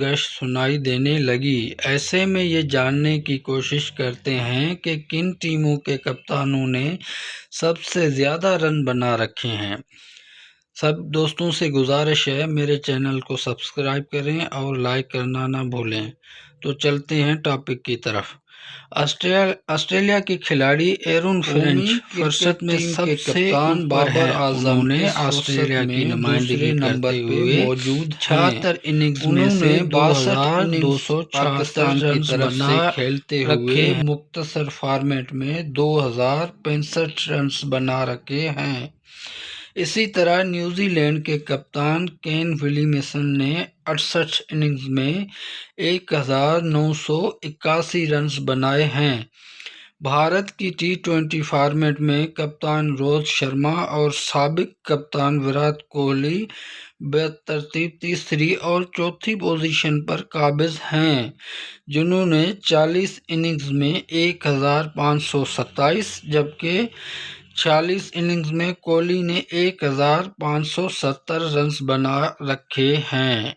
گشت سنائی دینے لگی۔ ایسے میں یہ جاننے کی کوشش کرتے ہیں کہ کن ٹیموں کے کپتانوں نے سب سے زیادہ رن بنا رکھے ہیں۔ سب دوستوں سے گزارش ہے میرے چینل کو سبسکرائب کریں اور لائک کرنا نہ بھولیں۔ تو چلتے ہیں ٹاپک کی طرف۔ آسٹریلیا کے کھلاڑی ایرون فنچ فرسٹ میں سب سے بابر اعظم نے آسٹریلیا کی نمائندگی کرتے ہوئے موجود 76 اننگز میں سے 2276 رنز بنا کھیلتے ہوئے مختصر فارمیٹ میں 2065 رنز بنا رکھے ہیں۔ اسی طرح نیوزی لینڈ کے کپتان کین ولیمسن نے 68 اننگز میں 1981 رنز بنائے ہیں۔ بھارت کی ٹی20 فارمیٹ میں کپتان روہت شرما اور سابق کپتان وراٹ کوہلی بالترتیب تیسری اور چوتھی پوزیشن پر قابض ہیں، جنہوں نے 40 اننگز میں 1527 جبکہ 46 اننگز میں کوہلی نے 1570 رنز بنا رکھے ہیں۔